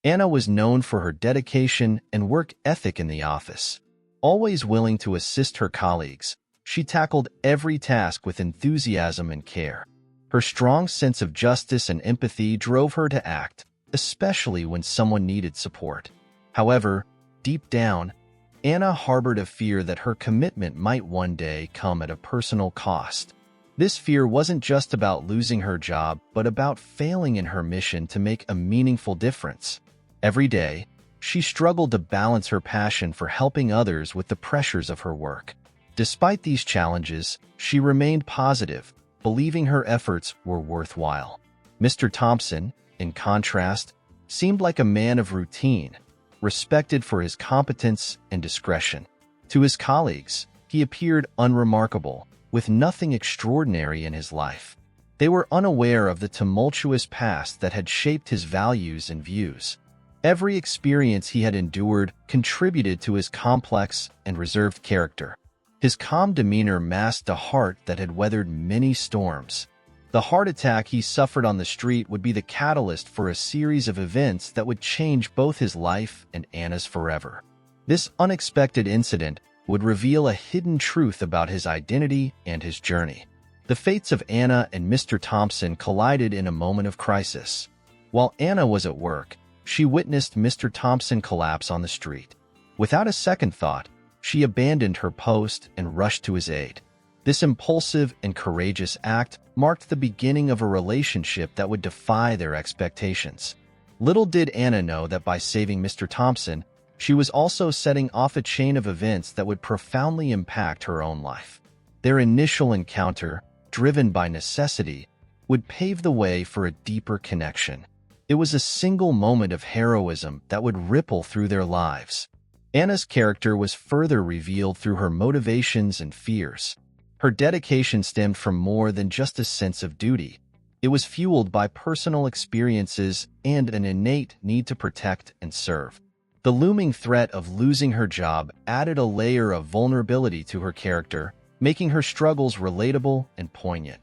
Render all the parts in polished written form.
Anna was known for her dedication and work ethic in the office. Always willing to assist her colleagues, she tackled every task with enthusiasm and care. Her strong sense of justice and empathy drove her to act, especially when someone needed support. However, deep down, Anna harbored a fear that her commitment might one day come at a personal cost. This fear wasn't just about losing her job, but about failing in her mission to make a meaningful difference. Every day, she struggled to balance her passion for helping others with the pressures of her work. Despite these challenges, she remained positive, believing her efforts were worthwhile. Mr. Thompson, in contrast, seemed like a man of routine, respected for his competence and discretion. To his colleagues, he appeared unremarkable, with nothing extraordinary in his life. They were unaware of the tumultuous past that had shaped his values and views. Every experience he had endured contributed to his complex and reserved character. His calm demeanor masked a heart that had weathered many storms. The heart attack he suffered on the street would be the catalyst for a series of events that would change both his life and Anna's forever. This unexpected incident would reveal a hidden truth about his identity and his journey. The fates of Anna and Mr. Thompson collided in a moment of crisis. While Anna was at work, she witnessed Mr. Thompson collapse on the street. Without a second thought, she abandoned her post and rushed to his aid. This impulsive and courageous act marked the beginning of a relationship that would defy their expectations. Little did Anna know that by saving Mr. Thompson, she was also setting off a chain of events that would profoundly impact her own life. Their initial encounter, driven by necessity, would pave the way for a deeper connection. It was a single moment of heroism that would ripple through their lives. Anna's character was further revealed through her motivations and fears. Her dedication stemmed from more than just a sense of duty. It was fueled by personal experiences and an innate need to protect and serve. The looming threat of losing her job added a layer of vulnerability to her character, making her struggles relatable and poignant.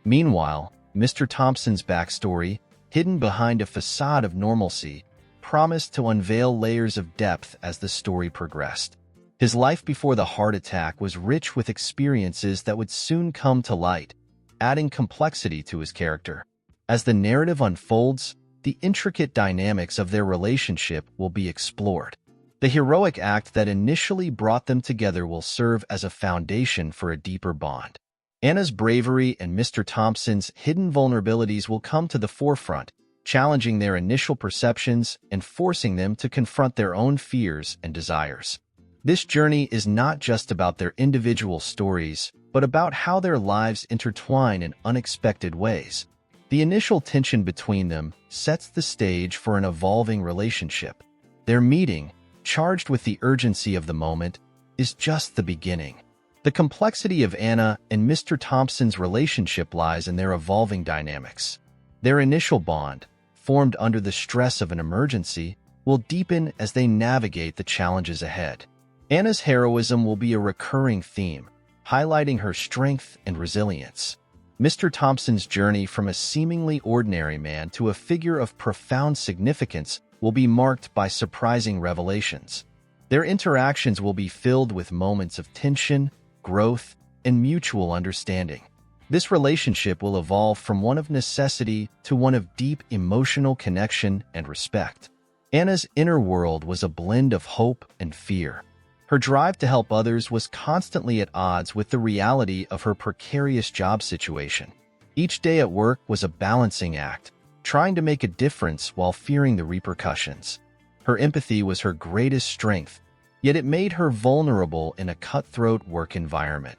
Meanwhile, Mr. Thompson's backstory, hidden behind a facade of normalcy, promised to unveil layers of depth as the story progressed. His life before the heart attack was rich with experiences that would soon come to light, adding complexity to his character. As the narrative unfolds, the intricate dynamics of their relationship will be explored. The heroic act that initially brought them together will serve as a foundation for a deeper bond. Anna's bravery and Mr. Thompson's hidden vulnerabilities will come to the forefront, challenging their initial perceptions and forcing them to confront their own fears and desires. This journey is not just about their individual stories, but about how their lives intertwine in unexpected ways. The initial tension between them sets the stage for an evolving relationship. Their meeting, charged with the urgency of the moment, is just the beginning. The complexity of Anna and Mr. Thompson's relationship lies in their evolving dynamics. Their initial bond, formed under the stress of an emergency, will deepen as they navigate the challenges ahead. Anna's heroism will be a recurring theme, highlighting her strength and resilience. Mr. Thompson's journey from a seemingly ordinary man to a figure of profound significance will be marked by surprising revelations. Their interactions will be filled with moments of tension, growth, and mutual understanding. This relationship will evolve from one of necessity to one of deep emotional connection and respect. Anna's inner world was a blend of hope and fear. Her drive to help others was constantly at odds with the reality of her precarious job situation. Each day at work was a balancing act, trying to make a difference while fearing the repercussions. Her empathy was her greatest strength, yet it made her vulnerable in a cutthroat work environment.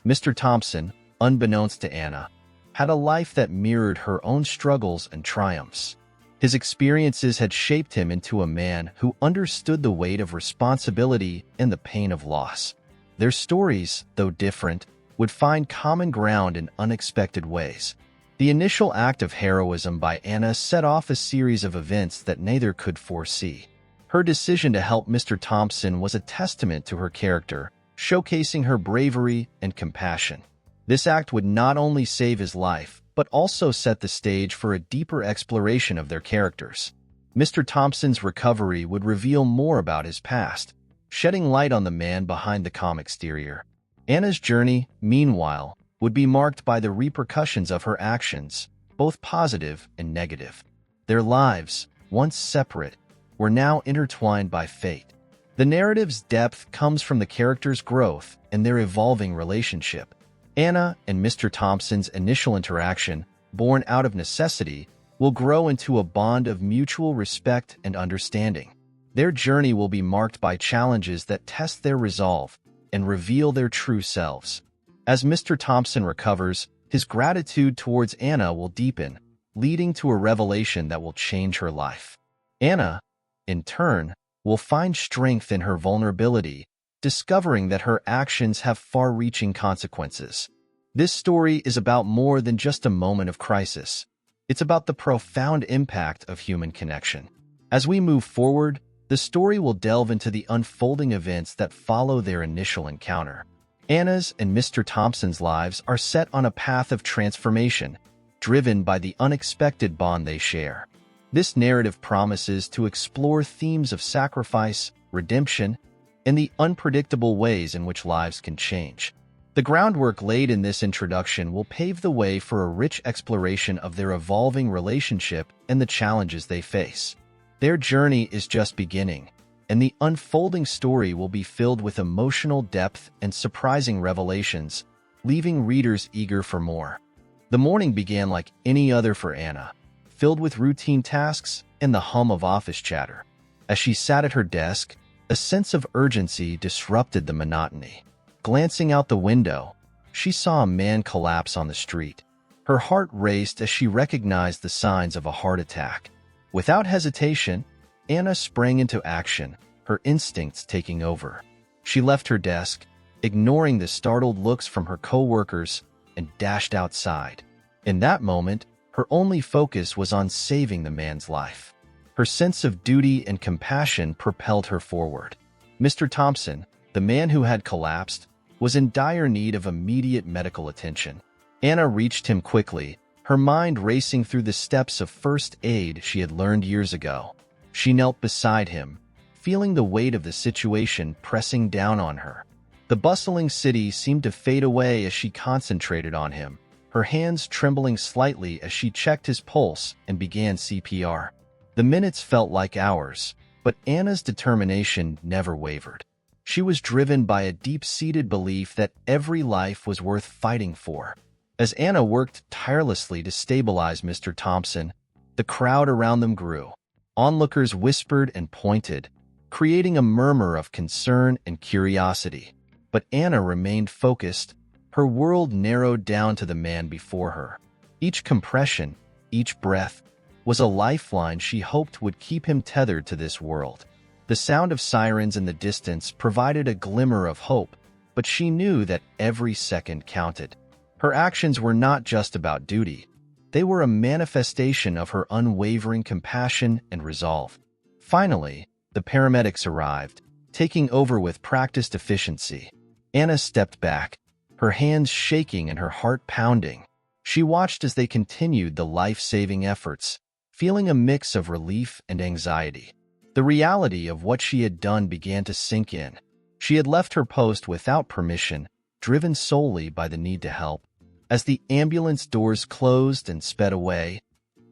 Mr. Thompson, unbeknownst to Anna, had a life that mirrored her own struggles and triumphs. His experiences had shaped him into a man who understood the weight of responsibility and the pain of loss. Their stories, though different, would find common ground in unexpected ways. The initial act of heroism by Anna set off a series of events that neither could foresee. Her decision to help Mr. Thompson was a testament to her character, showcasing her bravery and compassion. This act would not only save his life, but also set the stage for a deeper exploration of their characters. Mr. Thompson's recovery would reveal more about his past, shedding light on the man behind the calm exterior. Anna's journey, meanwhile, would be marked by the repercussions of her actions, both positive and negative. Their lives, once separate, were now intertwined by fate. The narrative's depth comes from the characters' growth and their evolving relationship. Anna and Mr. Thompson's initial interaction, born out of necessity, will grow into a bond of mutual respect and understanding. Their journey will be marked by challenges that test their resolve and reveal their true selves. As Mr. Thompson recovers, his gratitude towards Anna will deepen, leading to a revelation that will change her life. Anna, in turn, will find strength in her vulnerability, discovering that her actions have far-reaching consequences. This story is about more than just a moment of crisis. It's about the profound impact of human connection. As we move forward, the story will delve into the unfolding events that follow their initial encounter. Anna's and Mr. Thompson's lives are set on a path of transformation, driven by the unexpected bond they share. This narrative promises to explore themes of sacrifice, redemption, and the unpredictable ways in which lives can change. The groundwork laid in this introduction will pave the way for a rich exploration of their evolving relationship and the challenges they face. Their journey is just beginning, and the unfolding story will be filled with emotional depth and surprising revelations, leaving readers eager for more. The morning began like any other for Anna, filled with routine tasks and the hum of office chatter. As she sat at her desk, a sense of urgency disrupted the monotony. Glancing out the window, she saw a man collapse on the street. Her heart raced as she recognized the signs of a heart attack. Without hesitation, Anna sprang into action, her instincts taking over. She left her desk, ignoring the startled looks from her co-workers, and dashed outside. In that moment, her only focus was on saving the man's life. Her sense of duty and compassion propelled her forward. Mr. Thompson, the man who had collapsed, was in dire need of immediate medical attention. Anna reached him quickly, her mind racing through the steps of first aid she had learned years ago. She knelt beside him, feeling the weight of the situation pressing down on her. The bustling city seemed to fade away as she concentrated on him, her hands trembling slightly as she checked his pulse and began CPR. The minutes felt like hours, but Anna's determination never wavered. She was driven by a deep-seated belief that every life was worth fighting for. As Anna worked tirelessly to stabilize Mr. Thompson, the crowd around them grew. Onlookers whispered and pointed, creating a murmur of concern and curiosity. But Anna remained focused, her world narrowed down to the man before her. Each compression, each breath, was a lifeline she hoped would keep him tethered to this world. The sound of sirens in the distance provided a glimmer of hope, but she knew that every second counted. Her actions were not just about duty. They were a manifestation of her unwavering compassion and resolve. Finally, the paramedics arrived, taking over with practiced efficiency. Anna stepped back, her hands shaking and her heart pounding. She watched as they continued the life-saving efforts, feeling a mix of relief and anxiety. The reality of what she had done began to sink in. She had left her post without permission, driven solely by the need to help. As the ambulance doors closed and sped away,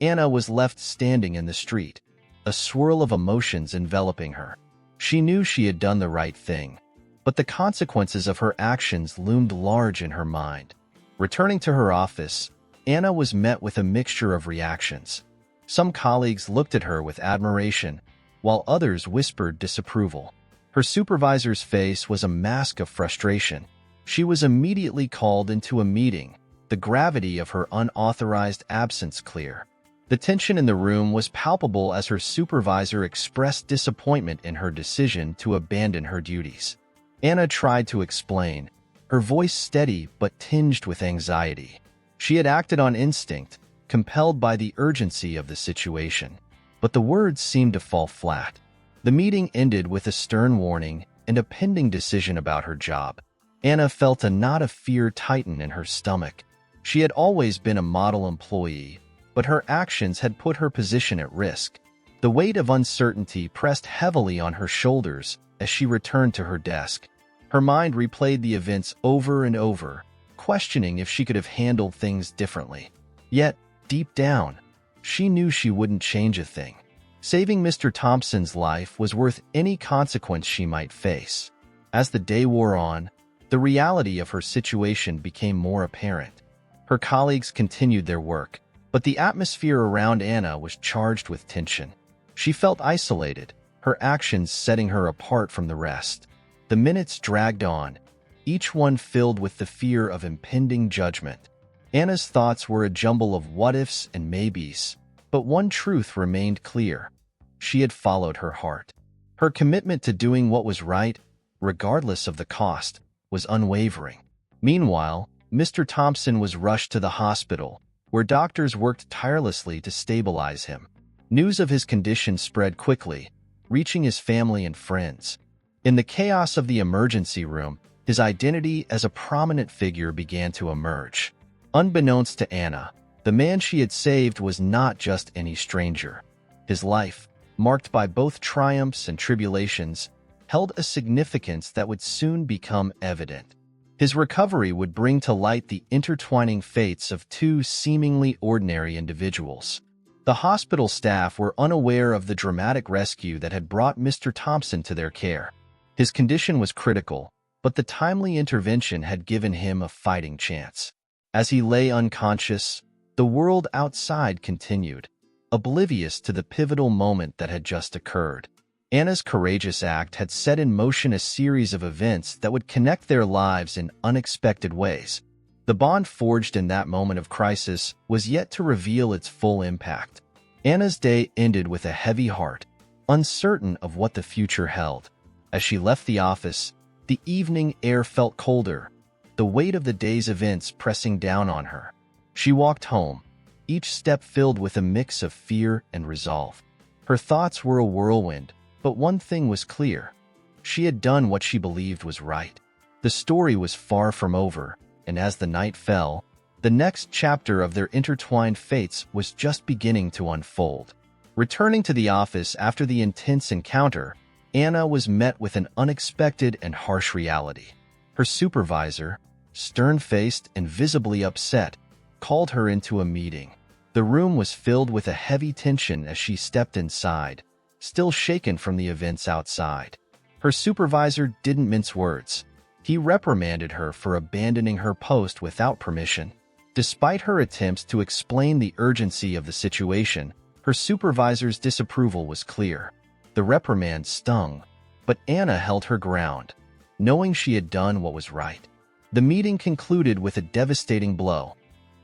Anna was left standing in the street, a swirl of emotions enveloping her. She knew she had done the right thing, but the consequences of her actions loomed large in her mind. Returning to her office, Anna was met with a mixture of reactions. Some colleagues looked at her with admiration, while others whispered disapproval. Her supervisor's face was a mask of frustration. She was immediately called into a meeting, the gravity of her unauthorized absence clear. The tension in the room was palpable as her supervisor expressed disappointment in her decision to abandon her duties. Anna tried to explain, her voice steady but tinged with anxiety. She had acted on instinct, compelled by the urgency of the situation. But the words seemed to fall flat. The meeting ended with a stern warning and a pending decision about her job. Anna felt a knot of fear tighten in her stomach. She had always been a model employee, but her actions had put her position at risk. The weight of uncertainty pressed heavily on her shoulders as she returned to her desk. Her mind replayed the events over and over, questioning if she could have handled things differently. Yet, deep down, she knew she wouldn't change a thing. Saving Mr. Thompson's life was worth any consequence she might face. As the day wore on, the reality of her situation became more apparent. Her colleagues continued their work, but the atmosphere around Anna was charged with tension. She felt isolated, her actions setting her apart from the rest. The minutes dragged on, each one filled with the fear of impending judgment. Anna's thoughts were a jumble of what-ifs and maybes, but one truth remained clear. She had followed her heart. Her commitment to doing what was right, regardless of the cost, was unwavering. Meanwhile, Mr. Thompson was rushed to the hospital, where doctors worked tirelessly to stabilize him. News of his condition spread quickly, reaching his family and friends. In the chaos of the emergency room, his identity as a prominent figure began to emerge. Unbeknownst to Anna, the man she had saved was not just any stranger. His life, marked by both triumphs and tribulations, held a significance that would soon become evident. His recovery would bring to light the intertwining fates of two seemingly ordinary individuals. The hospital staff were unaware of the dramatic rescue that had brought Mr. Thompson to their care. His condition was critical, but the timely intervention had given him a fighting chance. As he lay unconscious, the world outside continued, oblivious to the pivotal moment that had just occurred. Anna's courageous act had set in motion a series of events that would connect their lives in unexpected ways. The bond forged in that moment of crisis was yet to reveal its full impact. Anna's day ended with a heavy heart, uncertain of what the future held. As she left the office, the evening air felt colder, the weight of the day's events pressing down on her. She walked home, each step filled with a mix of fear and resolve. Her thoughts were a whirlwind, but one thing was clear. She had done what she believed was right. The story was far from over, and as the night fell, the next chapter of their intertwined fates was just beginning to unfold. Returning to the office after the intense encounter, Anna was met with an unexpected and harsh reality. Her supervisor, stern-faced and visibly upset, called her into a meeting. The room was filled with a heavy tension as she stepped inside, still shaken from the events outside. Her supervisor didn't mince words. He reprimanded her for abandoning her post without permission. Despite her attempts to explain the urgency of the situation, her supervisor's disapproval was clear. The reprimand stung, but Anna held her ground, knowing she had done what was right. The meeting concluded with a devastating blow.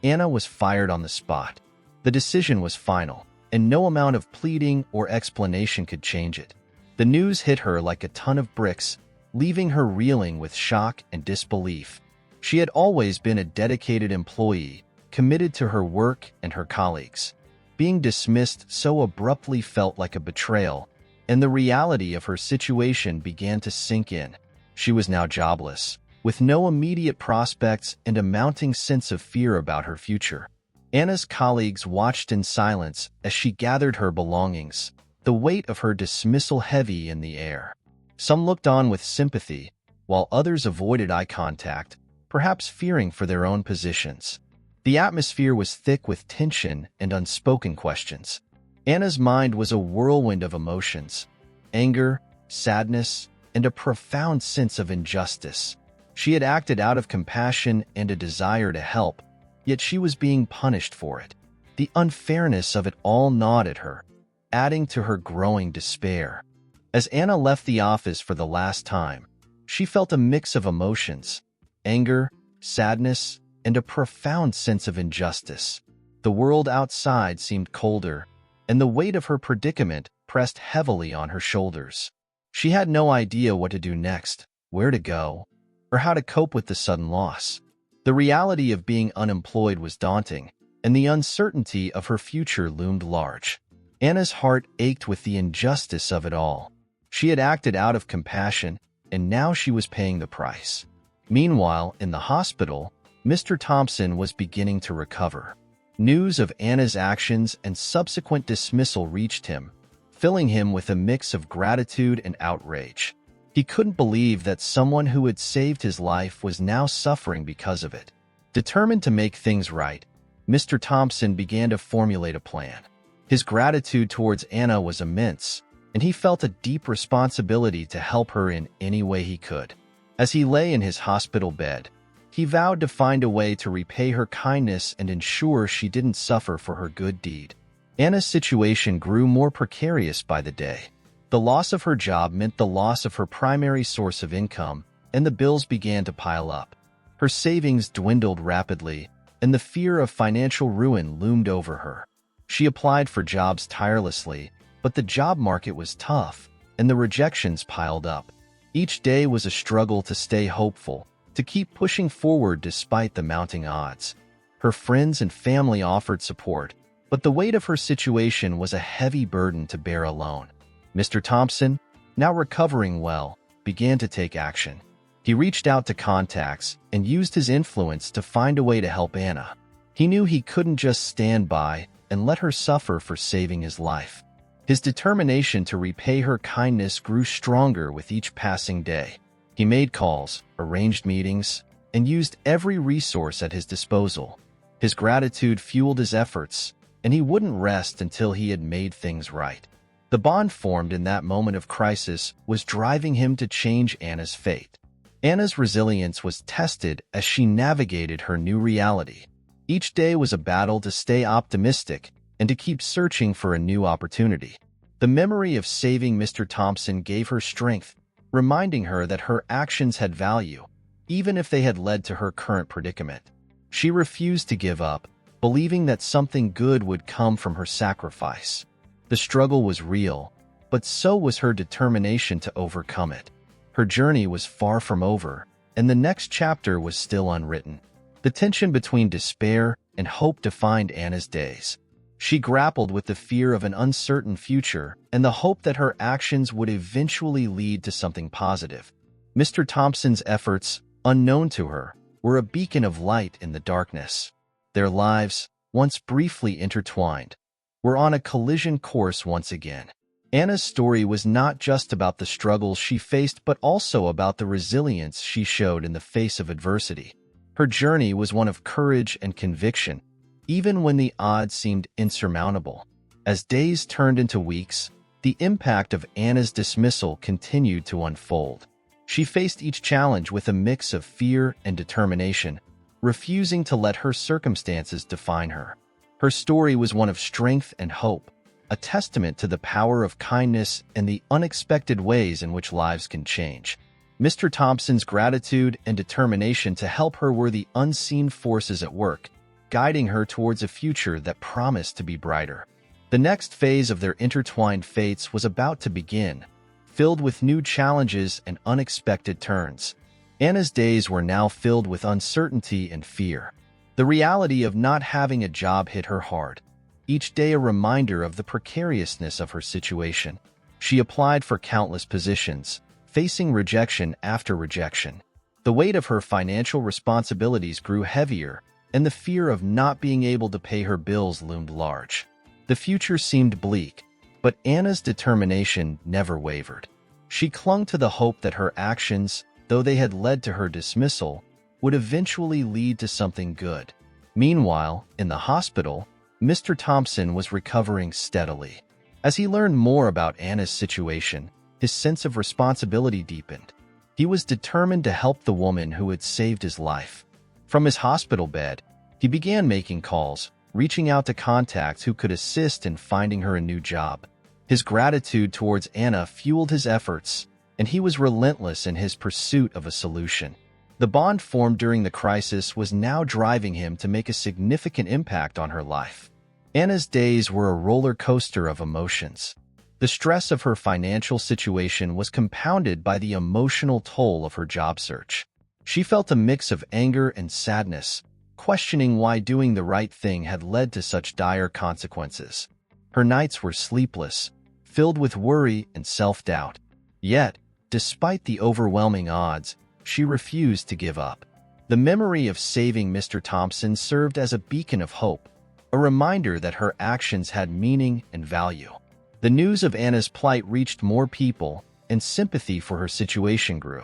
Anna was fired on the spot. The decision was final, and no amount of pleading or explanation could change it. The news hit her like a ton of bricks, leaving her reeling with shock and disbelief. She had always been a dedicated employee, committed to her work and her colleagues. Being dismissed so abruptly felt like a betrayal, and the reality of her situation began to sink in. She was now jobless, with no immediate prospects and a mounting sense of fear about her future. Anna's colleagues watched in silence as she gathered her belongings, the weight of her dismissal heavy in the air. Some looked on with sympathy, while others avoided eye contact, perhaps fearing for their own positions. The atmosphere was thick with tension and unspoken questions. Anna's mind was a whirlwind of emotions: anger, sadness, and a profound sense of injustice. She had acted out of compassion and a desire to help, yet she was being punished for it. The unfairness of it all gnawed at her, adding to her growing despair. As Anna left the office for the last time, she felt a mix of emotions: anger, sadness, and a profound sense of injustice. The world outside seemed colder, and the weight of her predicament pressed heavily on her shoulders. She had no idea what to do next, where to go, or how to cope with the sudden loss. The reality of being unemployed was daunting, and the uncertainty of her future loomed large. Anna's heart ached with the injustice of it all. She had acted out of compassion, and now she was paying the price. Meanwhile, in the hospital, Mr. Thompson was beginning to recover. News of Anna's actions and subsequent dismissal reached him, filling him with a mix of gratitude and outrage. He couldn't believe that someone who had saved his life was now suffering because of it. Determined to make things right, Mr. Thompson began to formulate a plan. His gratitude towards Anna was immense, and he felt a deep responsibility to help her in any way he could. As he lay in his hospital bed, he vowed to find a way to repay her kindness and ensure she didn't suffer for her good deed. Anna's situation grew more precarious by the day. The loss of her job meant the loss of her primary source of income, and the bills began to pile up. Her savings dwindled rapidly, and the fear of financial ruin loomed over her. She applied for jobs tirelessly, but the job market was tough, and the rejections piled up. Each day was a struggle to stay hopeful, to keep pushing forward despite the mounting odds. Her friends and family offered support, but the weight of her situation was a heavy burden to bear alone. Mr. Thompson, now recovering well, began to take action. He reached out to contacts and used his influence to find a way to help Anna. He knew he couldn't just stand by and let her suffer for saving his life. His determination to repay her kindness grew stronger with each passing day. He made calls, arranged meetings, and used every resource at his disposal. His gratitude fueled his efforts, and he wouldn't rest until he had made things right. The bond formed in that moment of crisis was driving him to change Anna's fate. Anna's resilience was tested as she navigated her new reality. Each day was a battle to stay optimistic and to keep searching for a new opportunity. The memory of saving Mr. Thompson gave her strength, reminding her that her actions had value, even if they had led to her current predicament. She refused to give up, believing that something good would come from her sacrifice. The struggle was real, but so was her determination to overcome it. Her journey was far from over, and the next chapter was still unwritten. The tension between despair and hope defined Anna's days. She grappled with the fear of an uncertain future and the hope that her actions would eventually lead to something positive. Mr. Thompson's efforts, unknown to her, were a beacon of light in the darkness. Their lives, once briefly intertwined, were on a collision course once again. Anna's story was not just about the struggles she faced but also about the resilience she showed in the face of adversity. Her journey was one of courage and conviction, even when the odds seemed insurmountable. As days turned into weeks, the impact of Anna's dismissal continued to unfold. She faced each challenge with a mix of fear and determination, refusing to let her circumstances define her. Her story was one of strength and hope, a testament to the power of kindness and the unexpected ways in which lives can change. Mr. Thompson's gratitude and determination to help her were the unseen forces at work, guiding her towards a future that promised to be brighter. The next phase of their intertwined fates was about to begin, filled with new challenges and unexpected turns. Anna's days were now filled with uncertainty and fear. The reality of not having a job hit her hard, each day a reminder of the precariousness of her situation. She applied for countless positions, facing rejection after rejection. The weight of her financial responsibilities grew heavier, and the fear of not being able to pay her bills loomed large. The future seemed bleak, but Anna's determination never wavered. She clung to the hope that her actions, though they had led to her dismissal, would eventually lead to something good. Meanwhile, in the hospital, Mr. Thompson was recovering steadily. As he learned more about Anna's situation, his sense of responsibility deepened. He was determined to help the woman who had saved his life. From his hospital bed, he began making calls, reaching out to contacts who could assist in finding her a new job. His gratitude towards Anna fueled his efforts, and he was relentless in his pursuit of a solution. The bond formed during the crisis was now driving him to make a significant impact on her life. Anna's days were a roller coaster of emotions. The stress of her financial situation was compounded by the emotional toll of her job search. She felt a mix of anger and sadness, questioning why doing the right thing had led to such dire consequences. Her nights were sleepless, filled with worry and self-doubt. Yet, despite the overwhelming odds, she refused to give up. The memory of saving Mr. Thompson served as a beacon of hope, a reminder that her actions had meaning and value. The news of Anna's plight reached more people, and sympathy for her situation grew.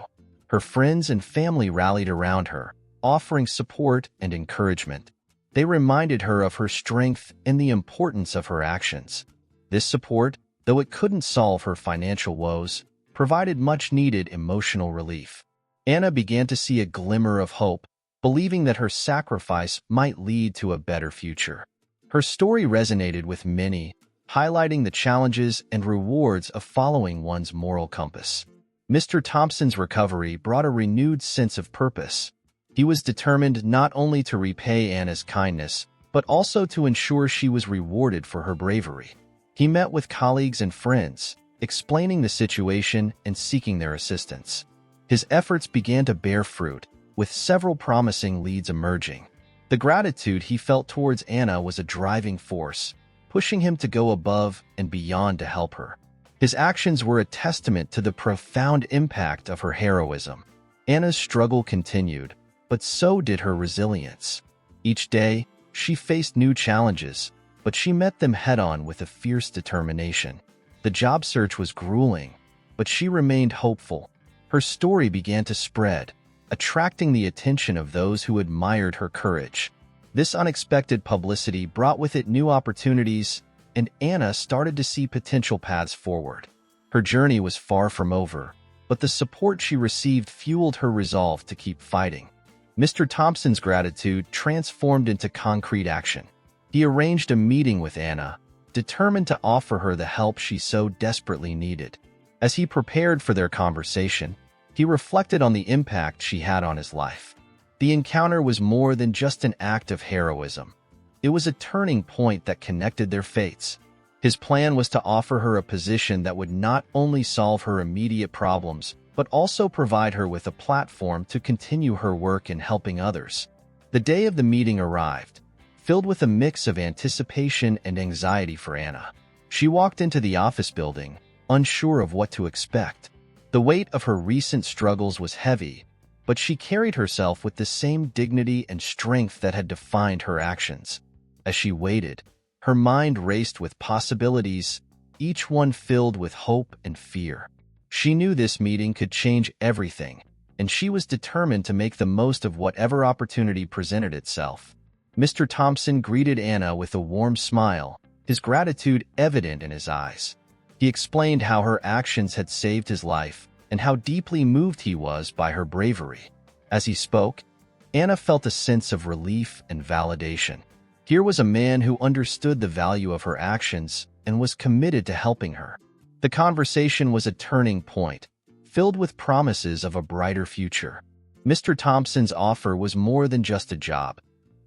Her friends and family rallied around her, offering support and encouragement. They reminded her of her strength and the importance of her actions. This support, though it couldn't solve her financial woes, provided much-needed emotional relief. Anna began to see a glimmer of hope, believing that her sacrifice might lead to a better future. Her story resonated with many, highlighting the challenges and rewards of following one's moral compass. Mr. Thompson's recovery brought a renewed sense of purpose. He was determined not only to repay Anna's kindness, but also to ensure she was rewarded for her bravery. He met with colleagues and friends, explaining the situation and seeking their assistance. His efforts began to bear fruit, with several promising leads emerging. The gratitude he felt towards Anna was a driving force, pushing him to go above and beyond to help her. His actions were a testament to the profound impact of her heroism. Anna's struggle continued, but so did her resilience. Each day, she faced new challenges, but she met them head-on with a fierce determination. The job search was grueling, but she remained hopeful. Her story began to spread, attracting the attention of those who admired her courage. This unexpected publicity brought with it new opportunities, and Anna started to see potential paths forward. Her journey was far from over, but the support she received fueled her resolve to keep fighting. Mr. Thompson's gratitude transformed into concrete action. He arranged a meeting with Anna, determined to offer her the help she so desperately needed. As he prepared for their conversation, he reflected on the impact she had on his life. The encounter was more than just an act of heroism. It was a turning point that connected their fates. His plan was to offer her a position that would not only solve her immediate problems, but also provide her with a platform to continue her work in helping others. The day of the meeting arrived, filled with a mix of anticipation and anxiety for Anna. She walked into the office building, unsure of what to expect. The weight of her recent struggles was heavy, but she carried herself with the same dignity and strength that had defined her actions. As she waited, her mind raced with possibilities, each one filled with hope and fear. She knew this meeting could change everything, and she was determined to make the most of whatever opportunity presented itself. Mr. Thompson greeted Anna with a warm smile, his gratitude evident in his eyes. He explained how her actions had saved his life and how deeply moved he was by her bravery. As he spoke, Anna felt a sense of relief and validation. Here was a man who understood the value of her actions and was committed to helping her. The conversation was a turning point, filled with promises of a brighter future. Mr. Thompson's offer was more than just a job.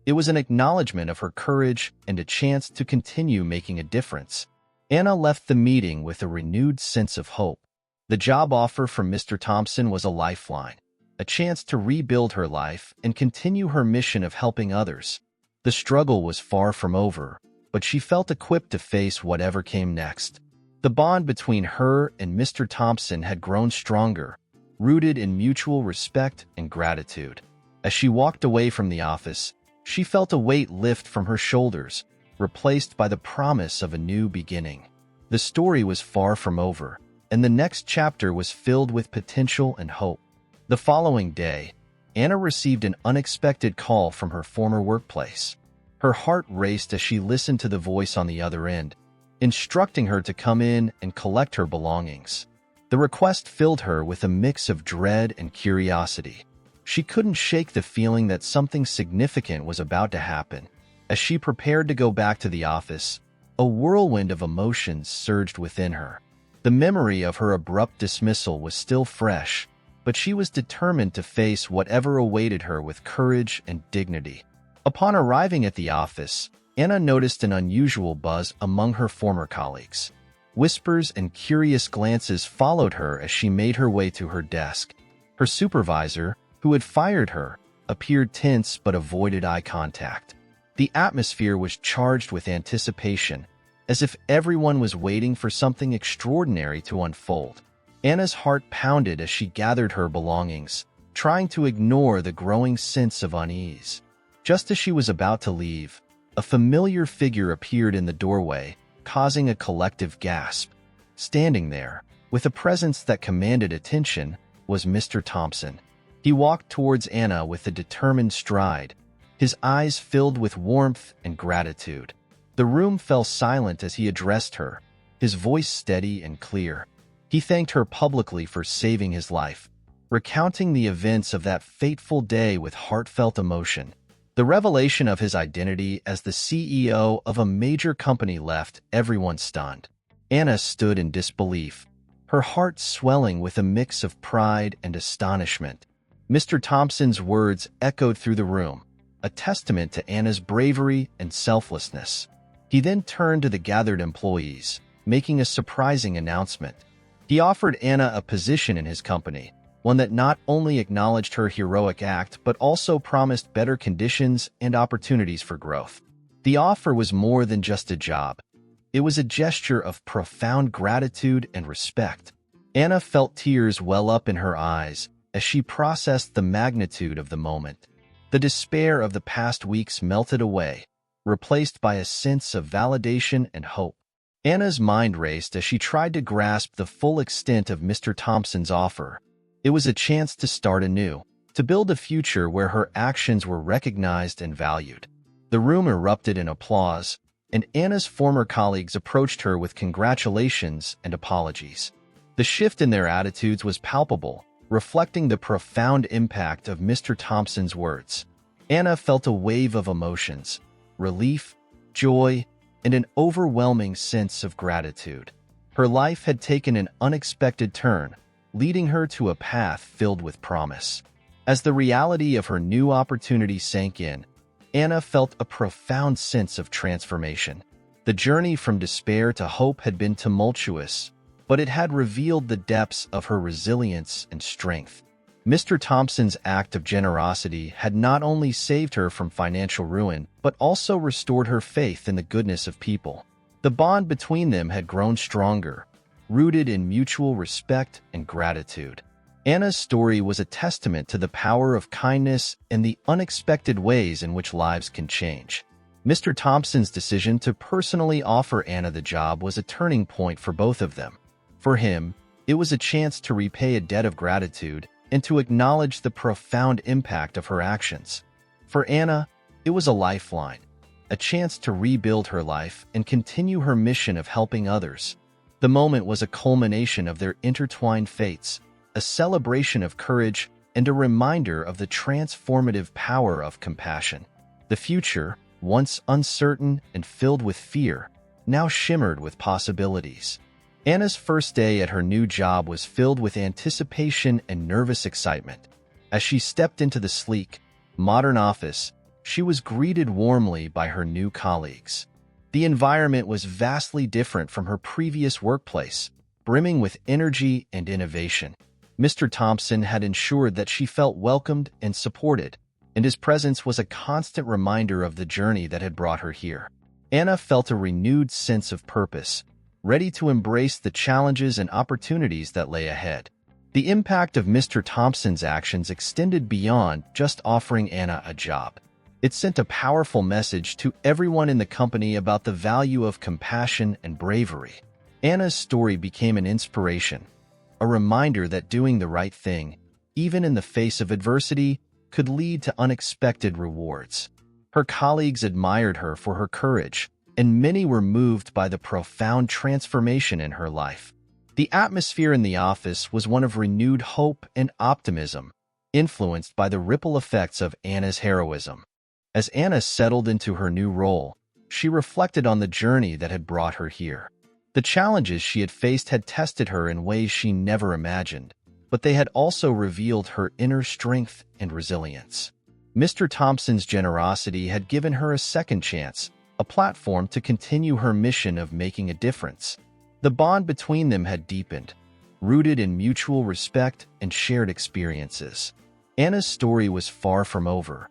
It was an acknowledgement of her courage and a chance to continue making a difference. Anna left the meeting with a renewed sense of hope. The job offer from Mr. Thompson was a lifeline, a chance to rebuild her life and continue her mission of helping others. The struggle was far from over, but she felt equipped to face whatever came next. The bond between her and Mr. Thompson had grown stronger, rooted in mutual respect and gratitude. As she walked away from the office, she felt a weight lift from her shoulders, replaced by the promise of a new beginning. The story was far from over, and the next chapter was filled with potential and hope. The following day, Anna received an unexpected call from her former workplace. Her heart raced as she listened to the voice on the other end, instructing her to come in and collect her belongings. The request filled her with a mix of dread and curiosity. She couldn't shake the feeling that something significant was about to happen. As she prepared to go back to the office, a whirlwind of emotions surged within her. The memory of her abrupt dismissal was still fresh, but she was determined to face whatever awaited her with courage and dignity. Upon arriving at the office, Anna noticed an unusual buzz among her former colleagues. Whispers and curious glances followed her as she made her way to her desk. Her supervisor, who had fired her, appeared tense but avoided eye contact. The atmosphere was charged with anticipation, as if everyone was waiting for something extraordinary to unfold. Anna's heart pounded as she gathered her belongings, trying to ignore the growing sense of unease. Just as she was about to leave, a familiar figure appeared in the doorway, causing a collective gasp. Standing there, with a presence that commanded attention, was Mr. Thompson. He walked towards Anna with a determined stride, his eyes filled with warmth and gratitude. The room fell silent as he addressed her, his voice steady and clear. He thanked her publicly for saving his life, recounting the events of that fateful day with heartfelt emotion. The revelation of his identity as the CEO of a major company left everyone stunned. Anna stood in disbelief, her heart swelling with a mix of pride and astonishment. Mr. Thompson's words echoed through the room, a testament to Anna's bravery and selflessness. He then turned to the gathered employees, making a surprising announcement. He offered Anna a position in his company, one that not only acknowledged her heroic act but also promised better conditions and opportunities for growth. The offer was more than just a job. It was a gesture of profound gratitude and respect. Anna felt tears well up in her eyes as she processed the magnitude of the moment. The despair of the past weeks melted away, replaced by a sense of validation and hope. Anna's mind raced as she tried to grasp the full extent of Mr. Thompson's offer. It was a chance to start anew, to build a future where her actions were recognized and valued. The room erupted in applause, and Anna's former colleagues approached her with congratulations and apologies. The shift in their attitudes was palpable, reflecting the profound impact of Mr. Thompson's words. Anna felt a wave of emotions, relief, joy, and an overwhelming sense of gratitude. Her life had taken an unexpected turn, leading her to a path filled with promise. As the reality of her new opportunity sank in, Anna felt a profound sense of transformation. The journey from despair to hope had been tumultuous, but it had revealed the depths of her resilience and strength. Mr. Thompson's act of generosity had not only saved her from financial ruin, but also restored her faith in the goodness of people. The bond between them had grown stronger, rooted in mutual respect and gratitude. Anna's story was a testament to the power of kindness and the unexpected ways in which lives can change. Mr. Thompson's decision to personally offer Anna the job was a turning point for both of them. For him, it was a chance to repay a debt of gratitude and to acknowledge the profound impact of her actions. For Anna, it was a lifeline, a chance to rebuild her life and continue her mission of helping others. The moment was a culmination of their intertwined fates, a celebration of courage, and a reminder of the transformative power of compassion. The future, once uncertain and filled with fear, now shimmered with possibilities. Anna's first day at her new job was filled with anticipation and nervous excitement. As she stepped into the sleek, modern office, she was greeted warmly by her new colleagues. The environment was vastly different from her previous workplace, brimming with energy and innovation. Mr. Thompson had ensured that she felt welcomed and supported, and his presence was a constant reminder of the journey that had brought her here. Anna felt a renewed sense of purpose, ready to embrace the challenges and opportunities that lay ahead. The impact of Mr. Thompson's actions extended beyond just offering Anna a job. It sent a powerful message to everyone in the company about the value of compassion and bravery. Anna's story became an inspiration, a reminder that doing the right thing, even in the face of adversity, could lead to unexpected rewards. Her colleagues admired her for her courage, and many were moved by the profound transformation in her life. The atmosphere in the office was one of renewed hope and optimism, influenced by the ripple effects of Anna's heroism. As Anna settled into her new role, she reflected on the journey that had brought her here. The challenges she had faced had tested her in ways she never imagined, but they had also revealed her inner strength and resilience. Mr. Thompson's generosity had given her a second chance, a platform to continue her mission of making a difference. The bond between them had deepened, rooted in mutual respect and shared experiences. Anna's story was far from over.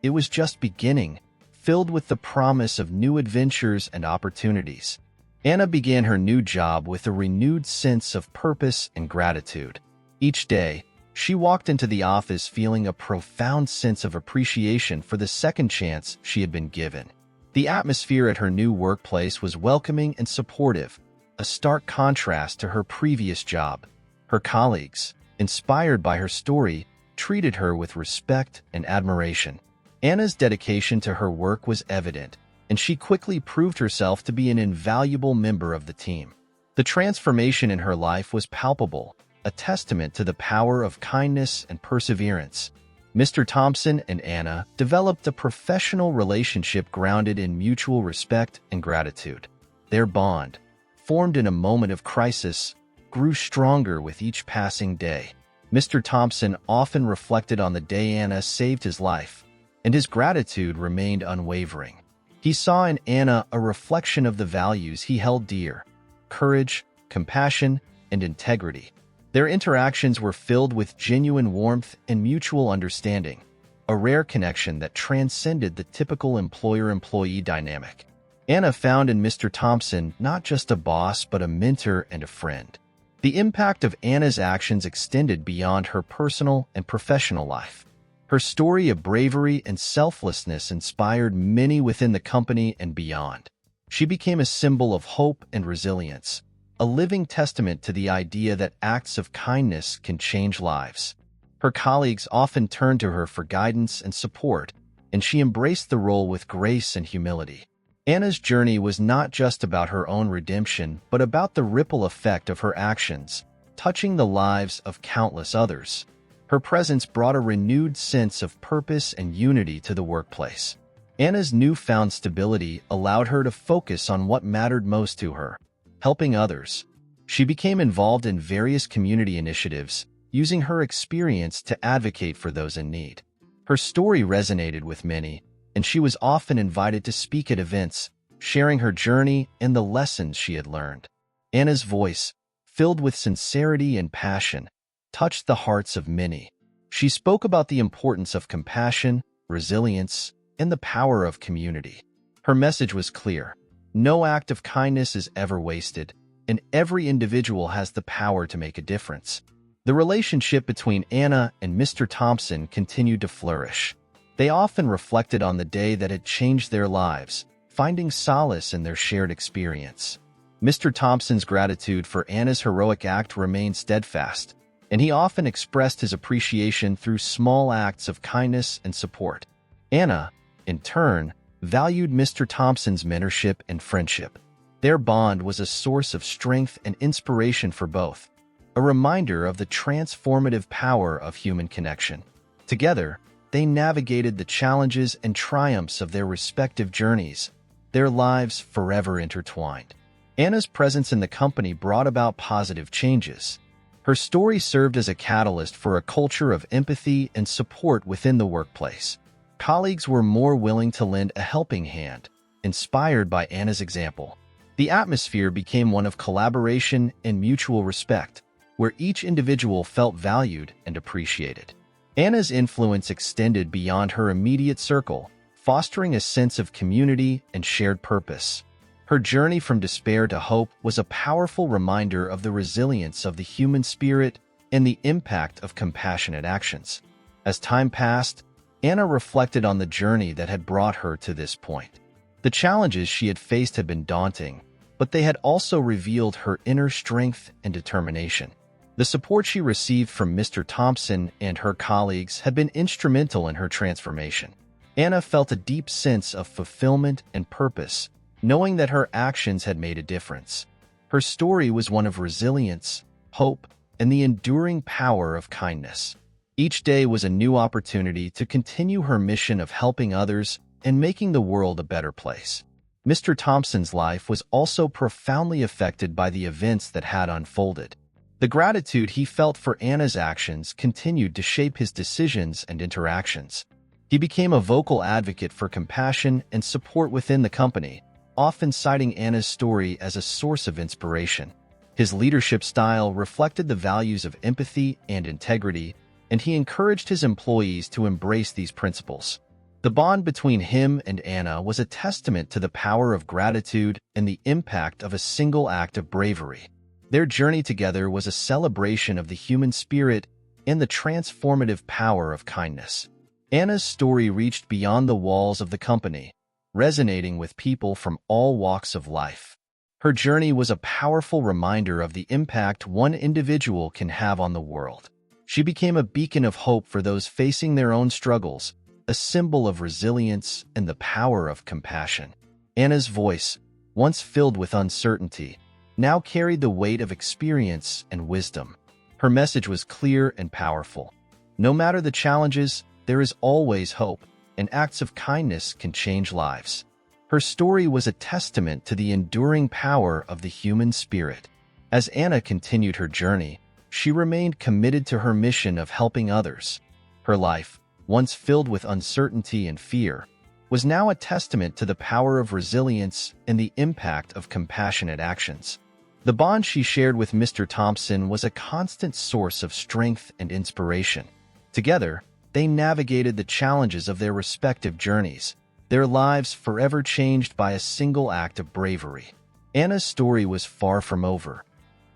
It was just beginning, filled with the promise of new adventures and opportunities. Anna began her new job with a renewed sense of purpose and gratitude. Each day, she walked into the office feeling a profound sense of appreciation for the second chance she had been given. The atmosphere at her new workplace was welcoming and supportive, a stark contrast to her previous job. Her colleagues, inspired by her story, treated her with respect and admiration. Anna's dedication to her work was evident, and she quickly proved herself to be an invaluable member of the team. The transformation in her life was palpable, a testament to the power of kindness and perseverance. Mr. Thompson and Anna developed a professional relationship grounded in mutual respect and gratitude. Their bond, formed in a moment of crisis, grew stronger with each passing day. Mr. Thompson often reflected on the day Anna saved his life, and his gratitude remained unwavering. He saw in Anna a reflection of the values he held dear: courage, compassion, and integrity. Their interactions were filled with genuine warmth and mutual understanding, a rare connection that transcended the typical employer-employee dynamic. Anna found in Mr. Thompson not just a boss but a mentor and a friend. The impact of Anna's actions extended beyond her personal and professional life. Her story of bravery and selflessness inspired many within the company and beyond. She became a symbol of hope and resilience, a living testament to the idea that acts of kindness can change lives. Her colleagues often turned to her for guidance and support, and she embraced the role with grace and humility. Anna's journey was not just about her own redemption, but about the ripple effect of her actions, touching the lives of countless others. Her presence brought a renewed sense of purpose and unity to the workplace. Anna's newfound stability allowed her to focus on what mattered most to her: helping others. She became involved in various community initiatives, using her experience to advocate for those in need. Her story resonated with many, and she was often invited to speak at events, sharing her journey and the lessons she had learned. Anna's voice, filled with sincerity and passion, touched the hearts of many. She spoke about the importance of compassion, resilience, and the power of community. Her message was clear: no act of kindness is ever wasted, and every individual has the power to make a difference. The relationship between Anna and Mr. Thompson continued to flourish. They often reflected on the day that had changed their lives, finding solace in their shared experience. Mr. Thompson's gratitude for Anna's heroic act remained steadfast, and he often expressed his appreciation through small acts of kindness and support. Anna, in turn, valued Mr. Thompson's mentorship and friendship. Their bond was a source of strength and inspiration for both, a reminder of the transformative power of human connection. Together, they navigated the challenges and triumphs of their respective journeys, their lives forever intertwined. Anna's presence in the company brought about positive changes. Her story served as a catalyst for a culture of empathy and support within the workplace. Colleagues were more willing to lend a helping hand, inspired by Anna's example. The atmosphere became one of collaboration and mutual respect, where each individual felt valued and appreciated. Anna's influence extended beyond her immediate circle, fostering a sense of community and shared purpose. Her journey from despair to hope was a powerful reminder of the resilience of the human spirit and the impact of compassionate actions. As time passed, Anna reflected on the journey that had brought her to this point. The challenges she had faced had been daunting, but they had also revealed her inner strength and determination. The support she received from Mr. Thompson and her colleagues had been instrumental in her transformation. Anna felt a deep sense of fulfillment and purpose, knowing that her actions had made a difference. Her story was one of resilience, hope, and the enduring power of kindness. Each day was a new opportunity to continue her mission of helping others and making the world a better place. Mr. Thompson's life was also profoundly affected by the events that had unfolded. The gratitude he felt for Anna's actions continued to shape his decisions and interactions. He became a vocal advocate for compassion and support within the company, often citing Anna's story as a source of inspiration. His leadership style reflected the values of empathy and integrity, and he encouraged his employees to embrace these principles. The bond between him and Anna was a testament to the power of gratitude and the impact of a single act of bravery. Their journey together was a celebration of the human spirit and the transformative power of kindness. Anna's story reached beyond the walls of the company, resonating with people from all walks of life. Her journey was a powerful reminder of the impact one individual can have on the world. She became a beacon of hope for those facing their own struggles, a symbol of resilience and the power of compassion. Anna's voice, once filled with uncertainty, now carried the weight of experience and wisdom. Her message was clear and powerful. No matter the challenges, there is always hope, and acts of kindness can change lives. Her story was a testament to the enduring power of the human spirit. As Anna continued her journey, she remained committed to her mission of helping others. Her life, once filled with uncertainty and fear, was now a testament to the power of resilience and the impact of compassionate actions. The bond she shared with Mr. Thompson was a constant source of strength and inspiration. Together, they navigated the challenges of their respective journeys, their lives forever changed by a single act of bravery. Anna's story was far from over.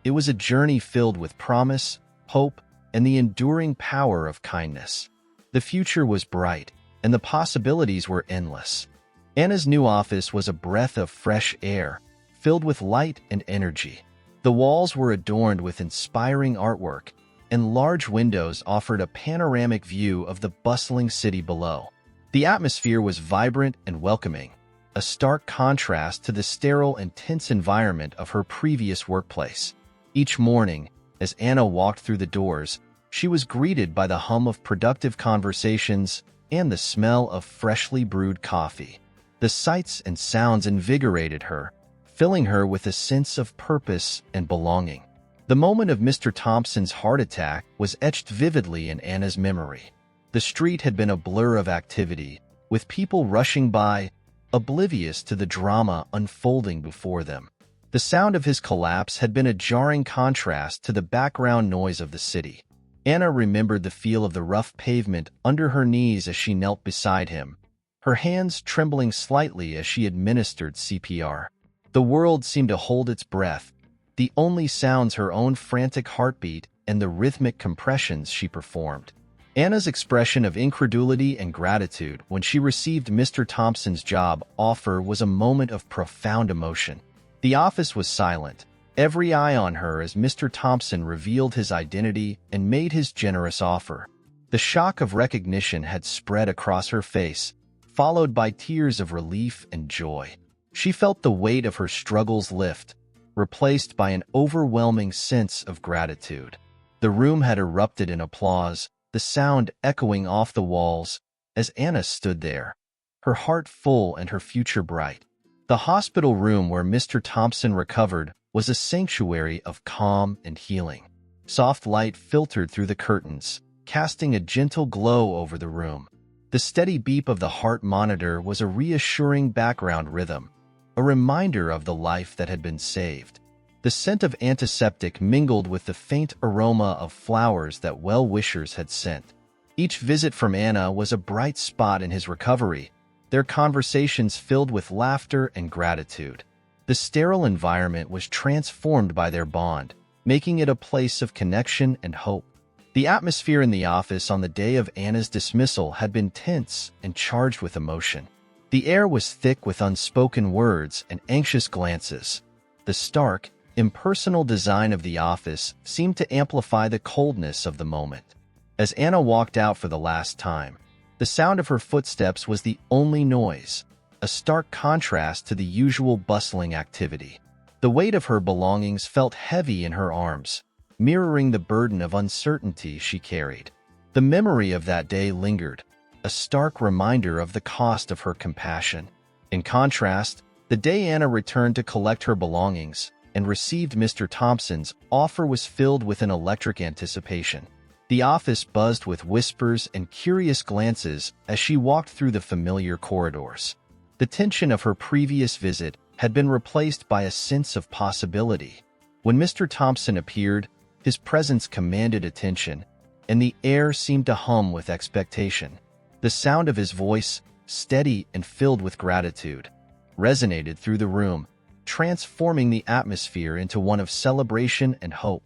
It was a journey filled with promise, hope, and the enduring power of kindness. The future was bright, and the possibilities were endless. Anna's new office was a breath of fresh air, filled with light and energy. The walls were adorned with inspiring artwork, and large windows offered a panoramic view of the bustling city below. The atmosphere was vibrant and welcoming, a stark contrast to the sterile and tense environment of her previous workplace. Each morning, as Anna walked through the doors, she was greeted by the hum of productive conversations and the smell of freshly brewed coffee. The sights and sounds invigorated her, filling her with a sense of purpose and belonging. The moment of Mr. Thompson's heart attack was etched vividly in Anna's memory. The street had been a blur of activity, with people rushing by, oblivious to the drama unfolding before them. The sound of his collapse had been a jarring contrast to the background noise of the city. Anna remembered the feel of the rough pavement under her knees as she knelt beside him, her hands trembling slightly as she administered CPR. The world seemed to hold its breath, the only sounds her own frantic heartbeat and the rhythmic compressions she performed. Anna's expression of incredulity and gratitude when she received Mr. Thompson's job offer was a moment of profound emotion. The office was silent, every eye on her as Mr. Thompson revealed his identity and made his generous offer. The shock of recognition had spread across her face, followed by tears of relief and joy. She felt the weight of her struggles lift, replaced by an overwhelming sense of gratitude. The room had erupted in applause, the sound echoing off the walls as Anna stood there, her heart full and her future bright. The hospital room where Mr. Thompson recovered was a sanctuary of calm and healing. Soft light filtered through the curtains, casting a gentle glow over the room. The steady beep of the heart monitor was a reassuring background rhythm, a reminder of the life that had been saved. The scent of antiseptic mingled with the faint aroma of flowers that well-wishers had sent. Each visit from Anna was a bright spot in his recovery, their conversations filled with laughter and gratitude. The sterile environment was transformed by their bond, making it a place of connection and hope. The atmosphere in the office on the day of Anna's dismissal had been tense and charged with emotion. The air was thick with unspoken words and anxious glances. The stark, impersonal design of the office seemed to amplify the coldness of the moment. As Anna walked out for the last time, the sound of her footsteps was the only noise, a stark contrast to the usual bustling activity. The weight of her belongings felt heavy in her arms, mirroring the burden of uncertainty she carried. The memory of that day lingered, a stark reminder of the cost of her compassion. In contrast, the day Anna returned to collect her belongings and received Mr. Thompson's offer was filled with an electric anticipation. The office buzzed with whispers and curious glances as she walked through the familiar corridors. The tension of her previous visit had been replaced by a sense of possibility. When Mr. Thompson appeared, his presence commanded attention, and the air seemed to hum with expectation. The sound of his voice, steady and filled with gratitude, resonated through the room, transforming the atmosphere into one of celebration and hope.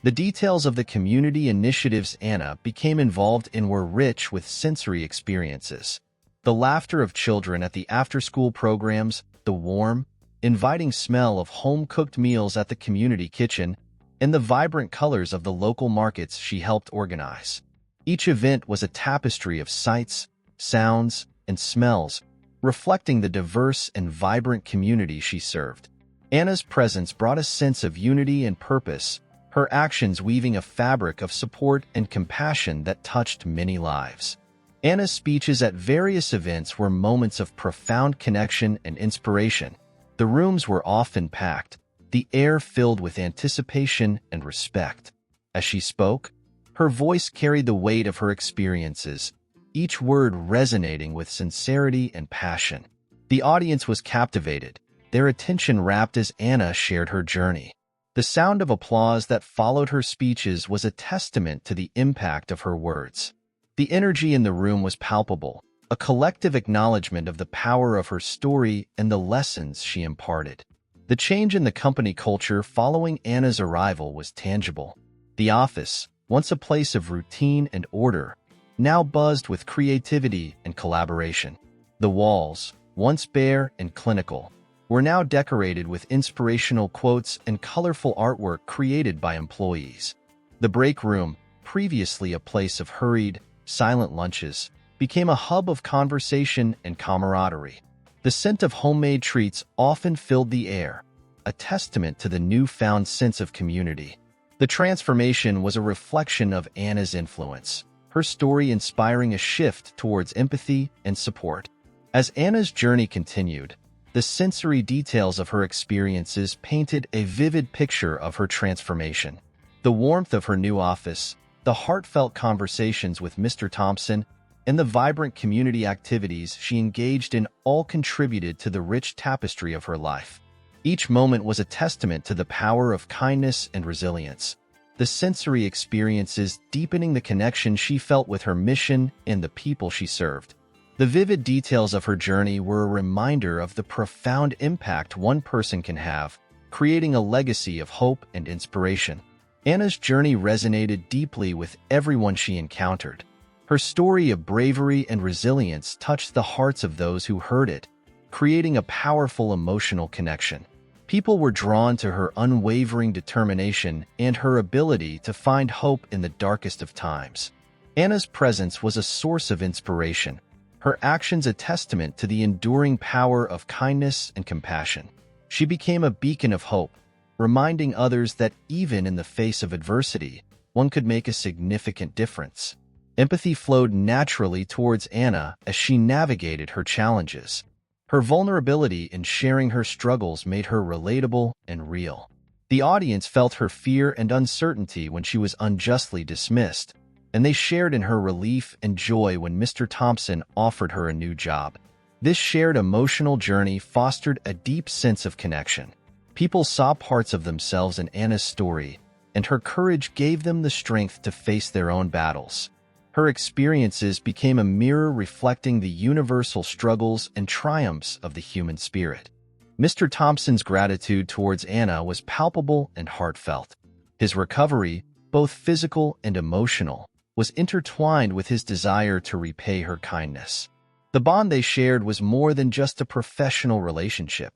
The details of the community initiatives Anna became involved in were rich with sensory experiences. The laughter of children at the after-school programs, the warm, inviting smell of home-cooked meals at the community kitchen, and the vibrant colors of the local markets she helped organize. Each event was a tapestry of sights, sounds, and smells, reflecting the diverse and vibrant community she served. Anna's presence brought a sense of unity and purpose, her actions weaving a fabric of support and compassion that touched many lives. Anna's speeches at various events were moments of profound connection and inspiration. The rooms were often packed, the air filled with anticipation and respect. As she spoke, her voice carried the weight of her experiences, each word resonating with sincerity and passion. The audience was captivated, their attention rapt as Anna shared her journey. The sound of applause that followed her speeches was a testament to the impact of her words. The energy in the room was palpable, a collective acknowledgement of the power of her story and the lessons she imparted. The change in the company culture following Anna's arrival was tangible. The office, once a place of routine and order, now buzzed with creativity and collaboration. The walls, once bare and clinical, were now decorated with inspirational quotes and colorful artwork created by employees. The break room, previously a place of hurried, silent lunches, became a hub of conversation and camaraderie. The scent of homemade treats often filled the air, a testament to the newfound sense of community. The transformation was a reflection of Anna's influence, her story inspiring a shift towards empathy and support. As Anna's journey continued, the sensory details of her experiences painted a vivid picture of her transformation. The warmth of her new office, the heartfelt conversations with Mr. Thompson, and the vibrant community activities she engaged in all contributed to the rich tapestry of her life. Each moment was a testament to the power of kindness and resilience, the sensory experiences deepening the connection she felt with her mission and the people she served. The vivid details of her journey were a reminder of the profound impact one person can have, creating a legacy of hope and inspiration. Anna's journey resonated deeply with everyone she encountered. Her story of bravery and resilience touched the hearts of those who heard it, creating a powerful emotional connection. People were drawn to her unwavering determination and her ability to find hope in the darkest of times. Anna's presence was a source of inspiration, her actions a testament to the enduring power of kindness and compassion. She became a beacon of hope, reminding others that even in the face of adversity, one could make a significant difference. Empathy flowed naturally towards Anna as she navigated her challenges. Her vulnerability in sharing her struggles made her relatable and real. The audience felt her fear and uncertainty when she was unjustly dismissed, and they shared in her relief and joy when Mr. Thompson offered her a new job. This shared emotional journey fostered a deep sense of connection. People saw parts of themselves in Anna's story, and her courage gave them the strength to face their own battles. Her experiences became a mirror reflecting the universal struggles and triumphs of the human spirit. Mr. Thompson's gratitude towards Anna was palpable and heartfelt. His recovery, both physical and emotional, was intertwined with his desire to repay her kindness. The bond they shared was more than just a professional relationship.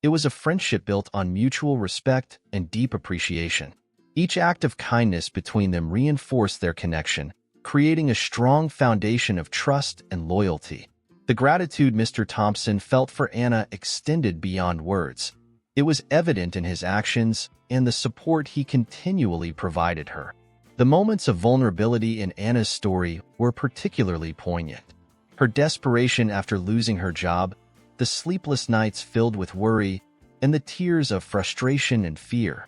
It was a friendship built on mutual respect and deep appreciation. Each act of kindness between them reinforced their connection, creating a strong foundation of trust and loyalty. The gratitude Mr. Thompson felt for Anna extended beyond words. It was evident in his actions and the support he continually provided her. The moments of vulnerability in Anna's story were particularly poignant. Her desperation after losing her job, the sleepless nights filled with worry, and the tears of frustration and fear.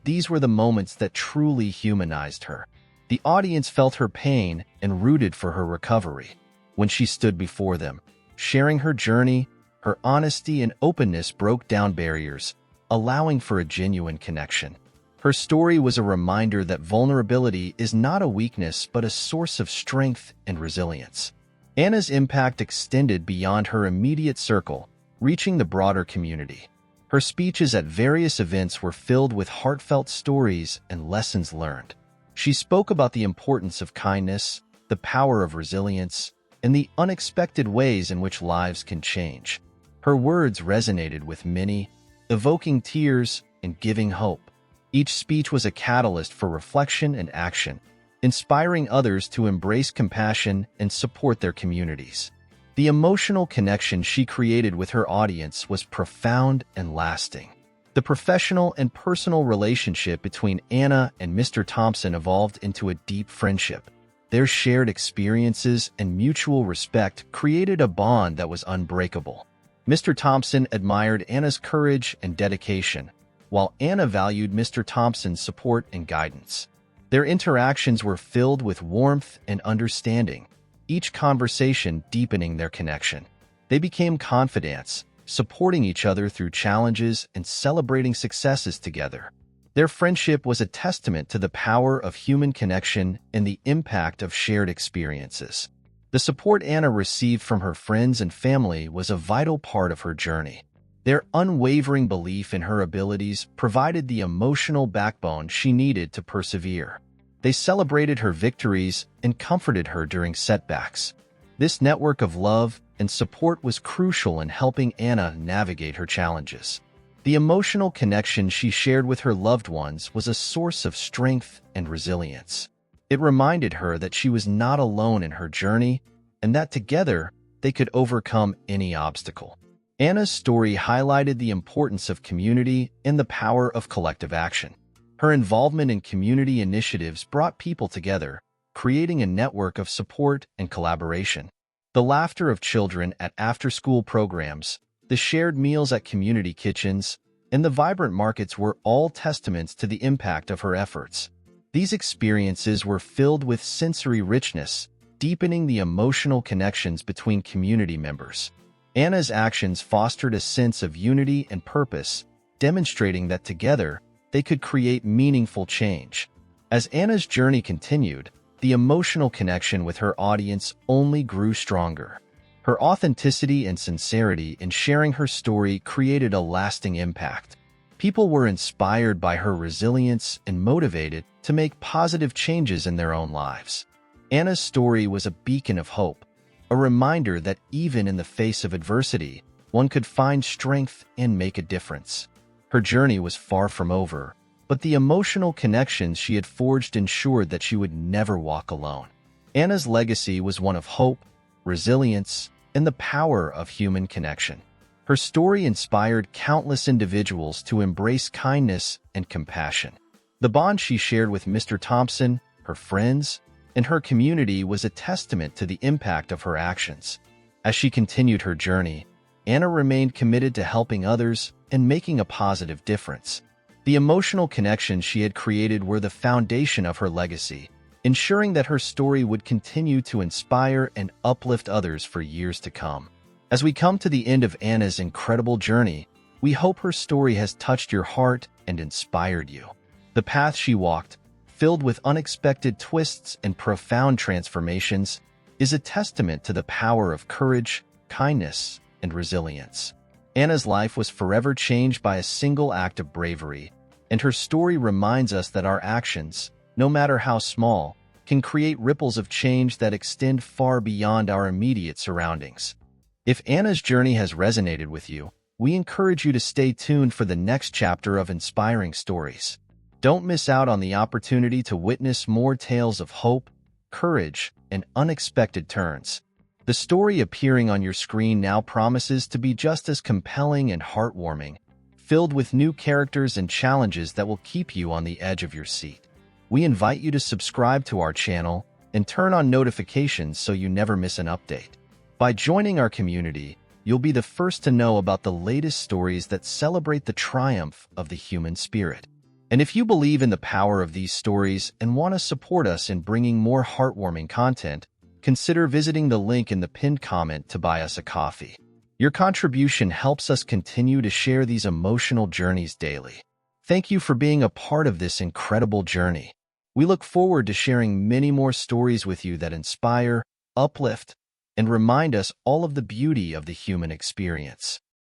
These were the moments that truly humanized her. The audience felt her pain and rooted for her recovery. When she stood before them, sharing her journey, her honesty and openness broke down barriers, allowing for a genuine connection. Her story was a reminder that vulnerability is not a weakness but a source of strength and resilience. Anna's impact extended beyond her immediate circle, reaching the broader community. Her speeches at various events were filled with heartfelt stories and lessons learned. She spoke about the importance of kindness, the power of resilience, and the unexpected ways in which lives can change. Her words resonated with many, evoking tears and giving hope. Each speech was a catalyst for reflection and action, inspiring others to embrace compassion and support their communities. The emotional connection she created with her audience was profound and lasting. The professional and personal relationship between Anna and Mr. Thompson evolved into a deep friendship. Their shared experiences and mutual respect created a bond that was unbreakable. Mr. Thompson admired Anna's courage and dedication, while Anna valued Mr. Thompson's support and guidance. Their interactions were filled with warmth and understanding, each conversation deepening their connection. They became confidants, supporting each other through challenges and celebrating successes together. Their friendship was a testament to the power of human connection and the impact of shared experiences. The support Anna received from her friends and family was a vital part of her journey. Their unwavering belief in her abilities provided the emotional backbone she needed to persevere. They celebrated her victories and comforted her during setbacks. This network of love and support was crucial in helping Anna navigate her challenges. The emotional connection she shared with her loved ones was a source of strength and resilience. It reminded her that she was not alone in her journey and that together they could overcome any obstacle. Anna's story highlighted the importance of community and the power of collective action. Her involvement in community initiatives brought people together, creating a network of support and collaboration. The laughter of children at after-school programs, the shared meals at community kitchens, and the vibrant markets were all testaments to the impact of her efforts. These experiences were filled with sensory richness, deepening the emotional connections between community members. Anna's actions fostered a sense of unity and purpose, demonstrating that together they could create meaningful change. As Anna's journey continued, the emotional connection with her audience only grew stronger. Her authenticity and sincerity in sharing her story created a lasting impact. People were inspired by her resilience and motivated to make positive changes in their own lives. Anna's story was a beacon of hope, a reminder that even in the face of adversity, one could find strength and make a difference. Her journey was far from over, but the emotional connections she had forged ensured that she would never walk alone. Anna's legacy was one of hope, resilience, and the power of human connection. Her story inspired countless individuals to embrace kindness and compassion. The bond she shared with Mr. Thompson, her friends, and her community was a testament to the impact of her actions. As she continued her journey, Anna remained committed to helping others and making a positive difference. The emotional connections she had created were the foundation of her legacy, ensuring that her story would continue to inspire and uplift others for years to come. As we come to the end of Anna's incredible journey, we hope her story has touched your heart and inspired you. The path she walked, filled with unexpected twists and profound transformations, is a testament to the power of courage, kindness, and resilience. Anna's life was forever changed by a single act of bravery, and her story reminds us that our actions, no matter how small, can create ripples of change that extend far beyond our immediate surroundings. If Anna's journey has resonated with you, we encourage you to stay tuned for the next chapter of inspiring stories. Don't miss out on the opportunity to witness more tales of hope, courage, and unexpected turns. The story appearing on your screen now promises to be just as compelling and heartwarming, filled with new characters and challenges that will keep you on the edge of your seat. We invite you to subscribe to our channel and turn on notifications so you never miss an update. By joining our community, you'll be the first to know about the latest stories that celebrate the triumph of the human spirit. And if you believe in the power of these stories and want to support us in bringing more heartwarming content, consider visiting the link in the pinned comment to buy us a coffee. Your contribution helps us continue to share these emotional journeys daily. Thank you for being a part of this incredible journey. We look forward to sharing many more stories with you that inspire, uplift, and remind us all of the beauty of the human experience.